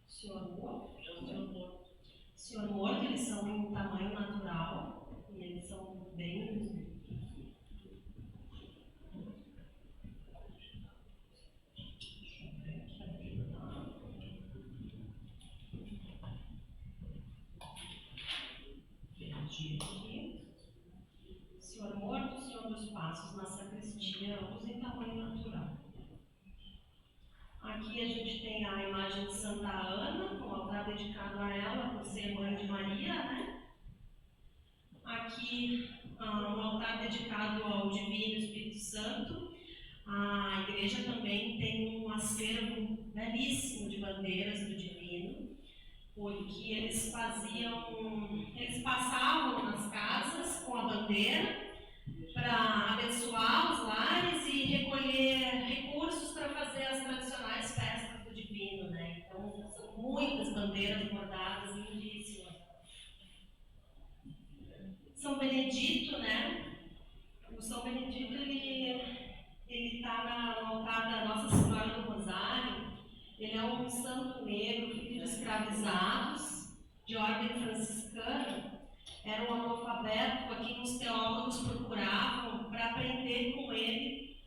o Senhor Morto. Senhor Morto, eles são em tamanho natural e eles são bem. Senhor Morto, Senhor dos Passos, na sacristia, ambos em tamanho natural. Aqui a gente tem a imagem de Santa Ana, com o altar dedicado a ela, por ser mãe de Maria, né? Aqui um altar dedicado ao Divino Espírito Santo. A igreja também tem um acervo belíssimo de bandeiras do Divino, porque eles passavam nas casas com a bandeira para abençoar os lares e recolher recursos para fazer as tradicionais festas do Divino, né? Então, são muitas bandeiras bordadas, lindíssimas. São Benedito, né? O São Benedito, ele está no altar da Nossa Senhora do Rosário. Ele é um santo negro, filho de escravizados, de ordem franciscana. Era um analfabeto a quem os teólogos procuravam para aprender com ele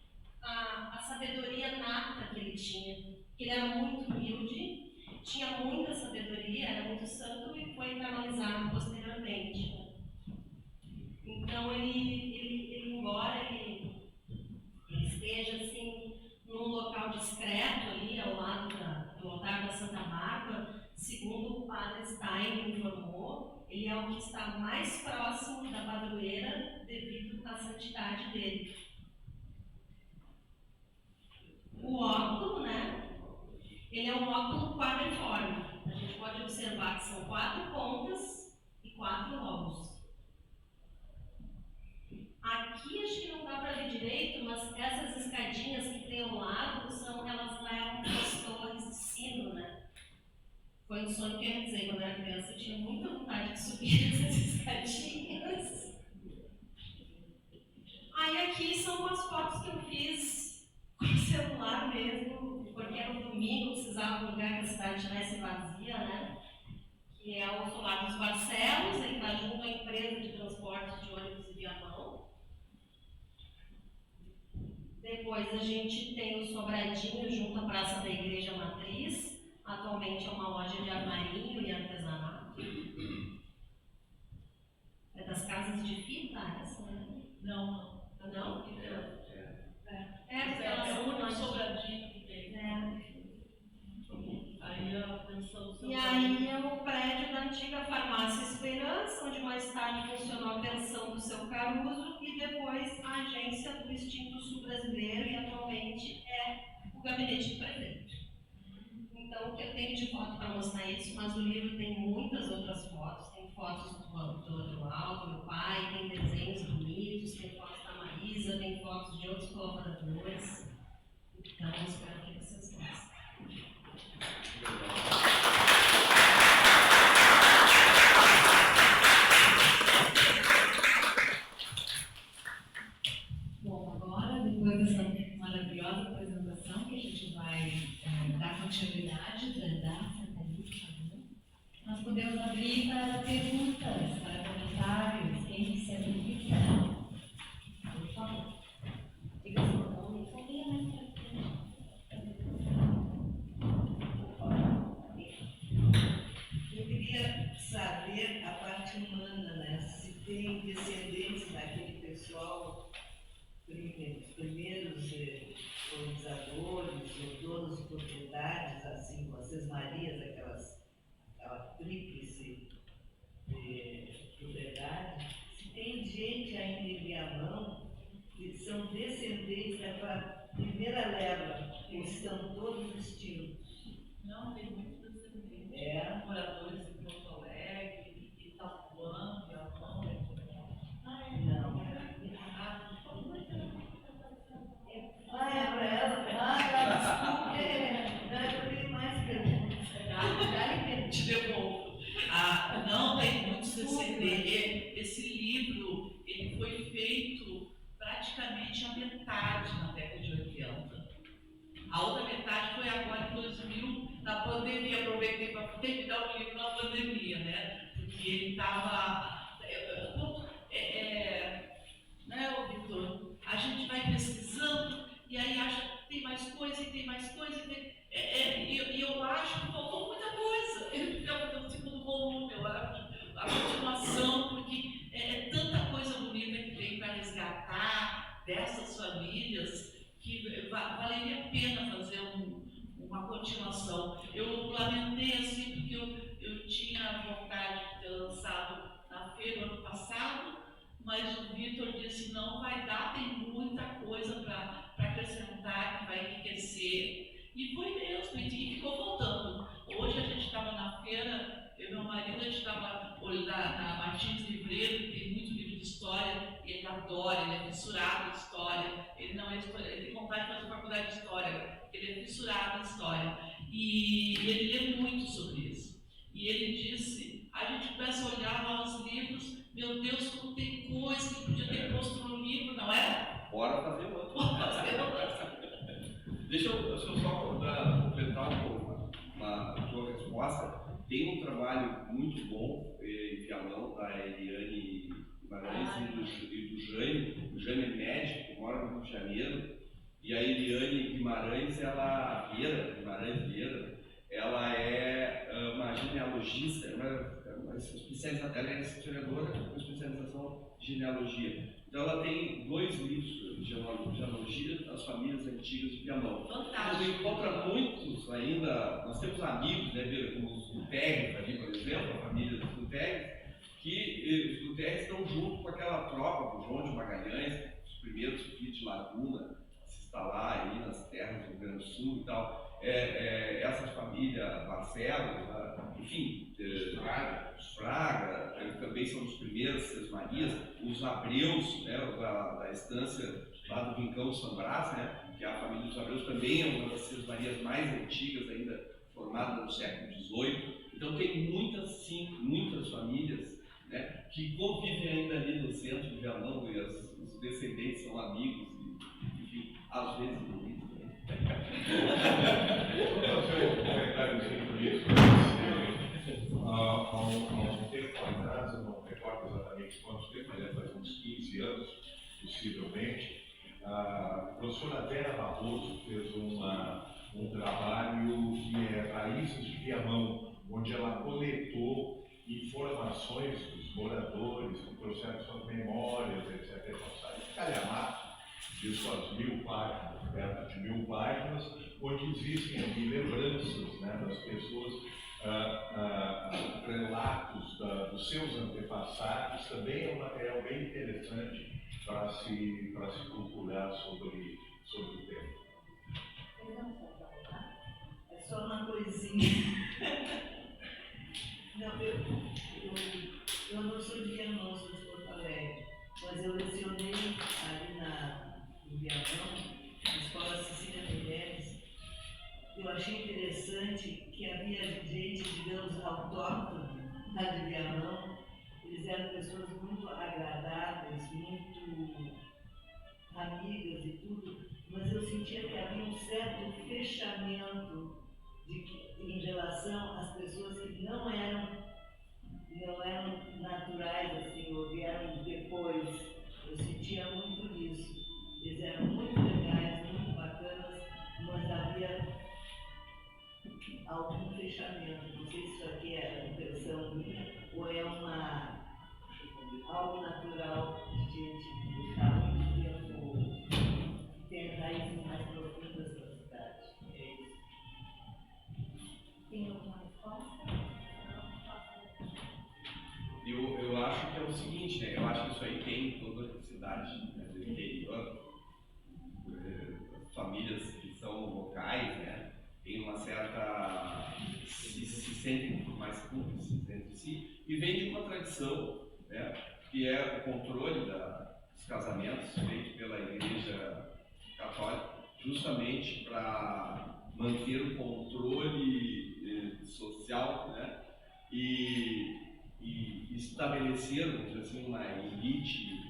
a sabedoria nata que ele tinha. Ele era muito humilde, tinha muita sabedoria, era muito santo e foi canonizado posteriormente. Então, embora ele esteja assim num local discreto ali ao lado do altar da Santa Bárbara, segundo o padre Stein me informou, ele é o que está mais próximo da padroeira devido à santidade dele. O óculo, né? Ele é um óculo quadriforme. A gente pode observar que são 4 pontas e 4 lobos. Aqui acho que não dá para ver direito, mas essas escadinhas que tem ao lado, elas levam para as torres de sino, né? Foi um sonho que eu ia dizer, quando eu era criança, eu tinha muita vontade de subir essas escadinhas. Aí aqui são umas fotos que eu fiz com o celular mesmo, porque era um domingo, precisava de um lugar que a cidade estivesse vazia, né? Que é o Solar dos Barcelos, ele está junto à empresa de transporte de ônibus e viamão. Depois a gente tem o Sobradinho junto à Praça da Igreja Matriz. Atualmente é uma loja de armarinho e artesanato. É das casas de fita, essa, né? Não. Não? Porque elas É o são único mais... sobradinho que tem. Aí a pensão do E aí é o prédio da antiga Farmácia Esperança, onde mais tarde funcionou a pensão do Seu Caruso e depois a agência do Extinto Sul Brasileiro e atualmente é o gabinete do prefeito. Então, o que eu tenho de foto para mostrar isso, mas o livro tem muitas outras fotos, tem fotos do Adroaldo, meu pai, tem desenhos bonitos, tem fotos da Marisa, tem fotos de outros colaboradores. Então, espero que vocês gostem. Bom, agora, depois dessa maravilhosa apresentação, que a gente vai dar continuidade da Santa Lúcia, nós podemos abrir para perguntas, para comentários, quem se habilita. Por favor. Diga seu nome, só venha mais para Eu queria saber a parte humana, né? Se tem descendentes daquele pessoal os primeiros colonizadores, os donos de propriedades, assim, com as sesmarias, aquela tríplice propriedade, se tem gente ainda em Viamão que são descendentes daquela primeira leva, que estão todos extintos. Não, tem muitos descendentes. Moradores de Porto Alegre, Itapuã, Viamão, Não. Para ela. Eu tenho mais perguntas. Te devolvo. Não tem muitos descendentes. Esse livro ele foi feito praticamente a metade na década de 80. A outra metade foi agora em 2000, na pandemia. Aproveitei para terminar o livro na pandemia, né? Porque ele estava. Né, Vitor? A gente vai pesquisando e aí acha que tem mais coisa e tem mais coisa. E eu acho que faltou muita coisa. Ele ficava no segundo volume, eu acho, a continuação, porque é tanta coisa bonita que tem para resgatar dessas famílias que valeria a pena fazer uma continuação. Eu lamentei assim, porque eu tinha vontade de ter lançado na feira ano passado, mas o Vitor disse: não vai dar, tem muita coisa para acrescentar, que vai enriquecer. E foi mesmo, e ficou faltando. Hoje a gente estava na feira, eu e meu marido, a gente estava olhando na Martins Livreiro, que tem muito livro de história, e ele adora, ele é fissurado em história. Ele não é história, ele tem vontade de fazer faculdade de história, ele é fissurado em história. E ele lê muito sobre isso. E ele disse: a gente começa a olhar lá os livros, meu Deus, como tem coisa que podia ter posto no livro, não é? Bora fazer outro. Bora fazer outro. Deixa eu só completar um pouco a tua resposta. Tem um trabalho muito bom em Viamão, da Eliane Guimarães e do Jânio. O Jânio é médico, mora no Rio de Janeiro. E a Eliane Guimarães, Guimarães Vieira, ela é uma genealogista, uma especialização, ela é historiadora com especialização em genealogia. Então ela tem 2 livros de genealogia das famílias antigas de Viamão. Fantástico. Você encontra muitos ainda, nós temos amigos, né, como os Guterres ali, por exemplo, a família dos Guterres, que os Guterres estão junto com aquela tropa do João de Magalhães, os primeiros filhos de Laguna, a se instalar aí nas terras do Rio Grande do Sul e tal. Essas famílias, Barcelos, enfim, os Fraga, também são os primeiros, as Marias, os Abreus, né, da estância lá do Rincão de São Brás, né, que a família dos Abreus também é uma das Marias mais antigas ainda, formada no século XVIII. Então tem muitas famílias, né, que convivem ainda ali no centro de Viamão, e os descendentes são amigos, e, enfim, às vezes inimigos. Vou fazer um comentário sobre isso. Há um tempo atrás, eu não recordo exatamente quanto tempo, mas faz uns 15 anos, possivelmente, a professora Vera Barroso fez um trabalho que é Raízes de Viamão, onde ela coletou informações dos moradores, que trouxeram suas memórias, etc. Esse calhamaço de suas 1000 páginas, perto de 1000 páginas, onde existem ali lembranças, né, das pessoas, relatos dos seus antepassados. Também é bem interessante para se procurar sobre o tema. É só uma coisinha. Não, eu não sou de Viamão, sou de Porto Alegre, mas eu lecionei ali em Viamão, na Escola Cecília Meirelles. Eu achei interessante que havia gente, digamos, autóctone lá de Viamão. Eles eram pessoas muito agradáveis, muito amigas e tudo, mas eu sentia que havia um certo fechamento em relação às pessoas que não eram naturais, assim, ou vieram depois. Eu sentia muito isso. Eles eram muito legais, muito bacanas, mas havia algum fechamento. Não sei se isso aqui é impressão minha ou é algo natural de gente que está muito tempo acho que é o seguinte, né? Eu acho que isso aí tem em toda a cidade, né, do interior, famílias que são locais, né? Tem uma certa... se sentem mais cúmplices entre si, e vem de uma tradição, né? Que é o controle dos casamentos feito pela Igreja Católica, justamente para manter o controle social, né? E estabelecer, vamos dizer assim, uma elite,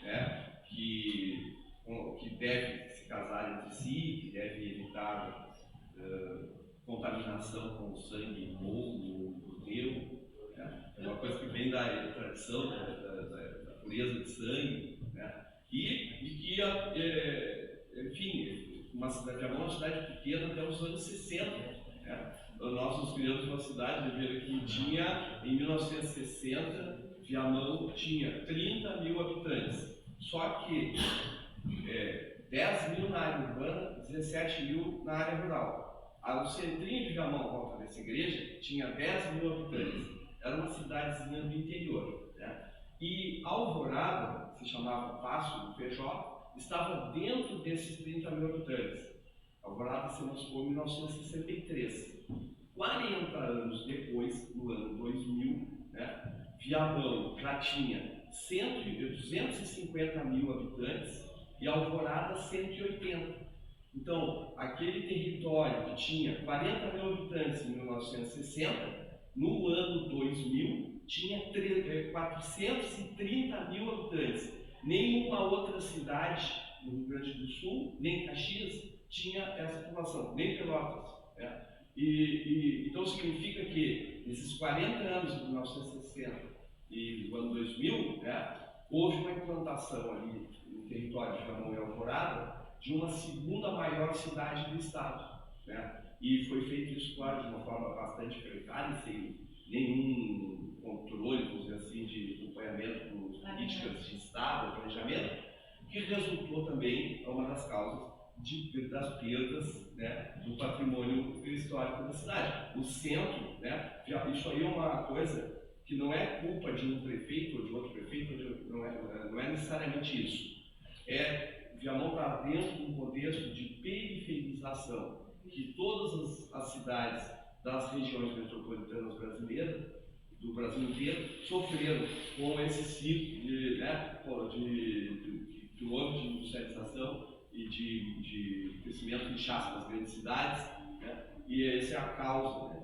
né? Que deve se casar entre si, que deve evitar contaminação com o sangue novo, cordeiro, né? É uma coisa que vem da tradição, da pureza de sangue, né? E que, enfim, uma cidade, é uma cidade pequena até os anos 60, né? Nós nos criamos uma cidade que tinha, em 1960, Viamão tinha 30 mil habitantes, só que 10 mil na área urbana, 17 mil na área rural. O centrinho de Viamão, volta dessa igreja, tinha 10 mil habitantes, era uma cidadezinha do interior, né? E Alvorada, se chamava Passo do Feijó, estava dentro desses 30 mil habitantes. Alvorada se emancipou em 1963. 40 anos depois, no ano 2000, né, Viamão já tinha 250 mil habitantes e Alvorada 180. Então, aquele território que tinha 40 mil habitantes em 1960, no ano 2000, tinha 430 mil habitantes. Nenhuma outra cidade no Rio Grande do Sul, nem Caxias, tinha essa população, nem Pelotas, né? Então significa que nesses 40 anos de 1960 e do ano 2000, né, houve uma implantação ali no território de Viamão e Alvorada de uma segunda maior cidade do estado, né? E foi feito isso, claro, de uma forma bastante precária, sem nenhum controle, vamos dizer assim, de acompanhamento com políticas de estado, planejamento, que resultou também uma das causas das perdas, né, do patrimônio histórico da cidade. O centro, né, isso aí é uma coisa que não é culpa de um prefeito ou de outro prefeito, não é necessariamente isso. Viamão está dentro de um contexto de periferização, que todas as cidades das regiões metropolitanas brasileiras, do Brasil inteiro, sofreram com esse ciclo que houve de industrialização e de crescimento de inchaço nas grandes cidades, né? E essa é a causa, né,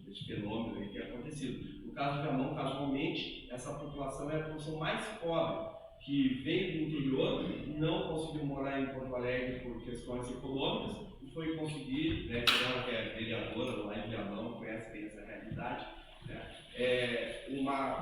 desse fenômeno aí que é acontecido. No caso de Viamão, casualmente, essa população é a população mais pobre, que veio do interior, não conseguiu morar em Porto Alegre por questões econômicas, e foi conseguir, né, ela que é vereadora lá em Viamão, conhece bem essa realidade, né,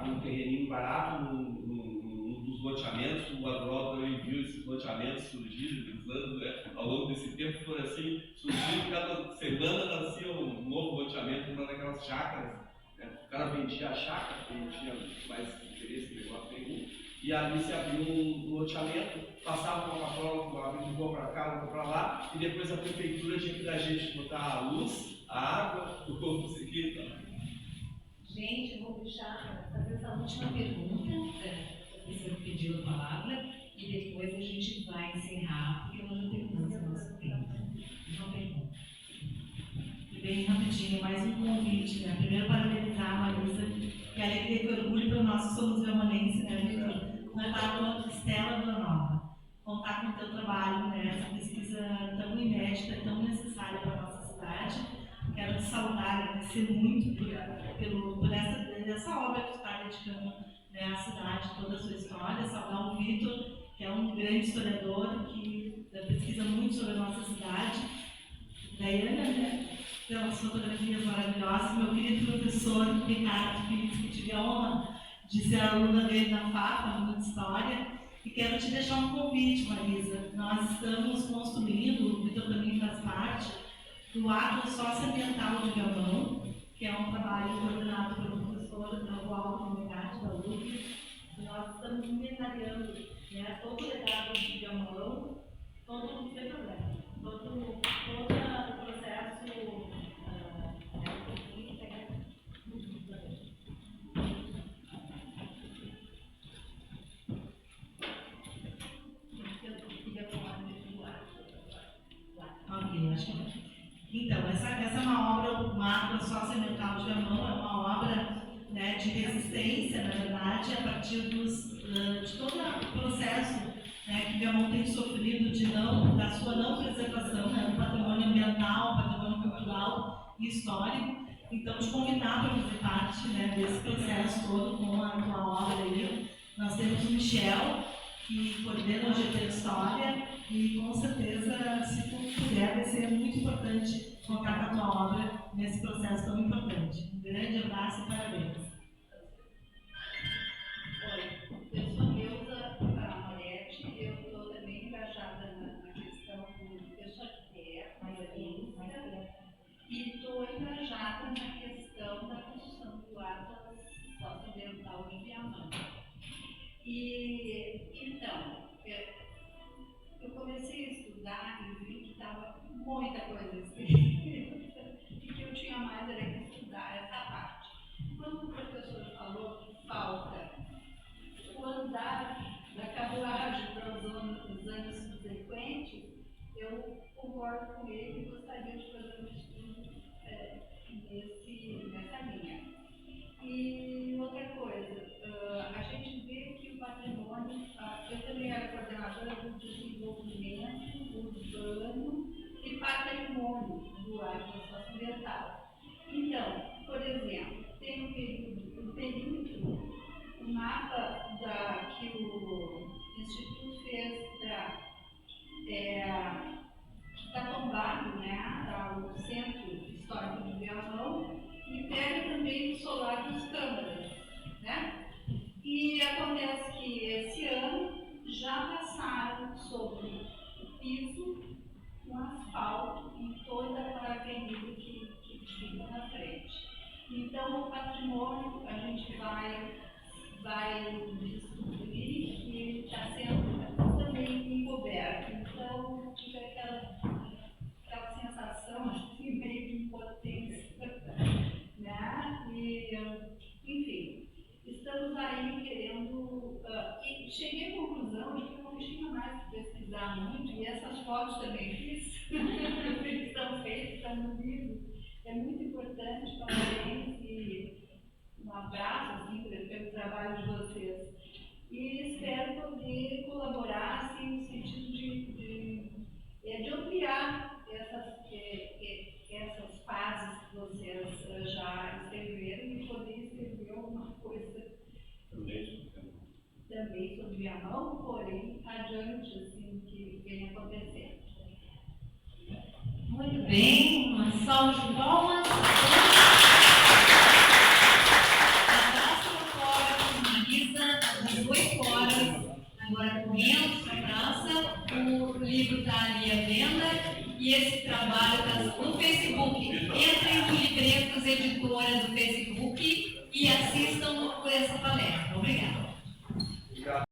um terreninho barato num dos loteamentos. O Adroaldo também viu esses loteamentos surgirem dos anos, né, ao longo desse tempo, foram assim, surgindo, cada semana nascia um novo loteamento, uma daquelas chácaras, né? O cara vendia a chácara, porque não tinha mais interesse no negócio nenhum, e ali se abriu um loteamento, passava uma patrola, uma vez para cá, outra para lá, e depois a prefeitura tinha que dar jeito de botar a luz, a água, o povo seguir, tá? Gente, eu vou deixar fazer essa última pergunta, você pediu a palavra, e depois a gente vai encerrar, porque nós já terminamos o nosso tempo. Uma pergunta. Bem rapidinho, mais um convite, né? Primeiro, parabenizar a Marisa, que é alegria e orgulho para nós que somos viamonenses, né, Vitor? Contar com a Estela Vila Nova, contar com o teu trabalho, né? Essa pesquisa tão inédita, tão necessária para a nossa cidade. Quero te saudar, agradecer muito por essa obra que tu está dedicando, né, à cidade, toda a sua história. Saudar o Vitor, que é um grande historiador, que pesquisa muito sobre a nossa cidade. Daiana, né, pelas fotografias maravilhosas. Meu querido professor Ricardo Feliz, que tive a honra de ser aluna dele na FAP, aluna de História. E quero te deixar um convite, Marisa. Nós estamos construindo, o Vitor também faz parte, do Ato Socioambiental de Viamão, que é um trabalho coordenado pelo professor Raul Comunidade da UF. Nós estamos inventariando, né, todo o legado de Viamão, todo o processo. formado na Socioambiental de Viamão, é uma obra, né, de resistência, na verdade, a partir de todo o processo, né, que Viamão tem sofrido da sua não preservação, né, do patrimônio ambiental, patrimônio cultural e histórico. Então, te convidar para fazer parte, né, desse processo todo com a tua obra aí. Nós temos o Michel, que coordena o GT História, e com certeza, se tu puder, vai ser muito importante contar com a tua obra nesse processo tão importante. Um grande abraço e parabéns. Oi, eu sou Neuza Moretti, eu estou também engajada na questão eu sou arquiteta, e estou engajada na questão da construção do Atlas Socioambiental de Viamão. E, então, eu comecei a estudar e vi que estava muita coisa escrita e que eu tinha mais era que estudar essa parte. Quando o professor falou que falta o andar da carruagem para os anos subsequentes, eu concordo com ele e gostaria de fazer um estudo nessa linha. E outra coisa, a gente vê que o patrimônio, eu também era coordenadora do desenvolvimento urbano e patrimônio do Atlas Socioambiental. Então, por exemplo, tem o perímetro, o mapa que o Instituto fez está tombado, né, o Centro Histórico de Viamão, e pega também o solar dos câmaras, né? E acontece que esse ano já passaram sobre o piso, um asfalto em toda a avenida que fica na frente. Então, o patrimônio a gente vai descobrir que ele está sendo também encoberto. Então, fica aquela sensação assim, meio de impotência, né? E, enfim, estamos aí querendo. E cheguei à conclusão de que eu não tinha mais que pesquisar muito, e essas fotos também fiz, estão feitas, estão no livro. É muito importante, parabéns e um abraço assim, pelo trabalho de vocês. E espero poder colaborar assim, no sentido de ampliar essas fases que vocês já escreveram e poder escrever alguma coisa também sobre Viamão, porém adiante assim, que vem acontecendo. Muito bem, uma salva de palmas. A próxima prova finaliza às 18 horas, agora correndo para a França. O livro está ali à venda e esse trabalho está no Facebook. Entrem no Livretos Editora do Facebook e assistam por essa palestra. Obrigada.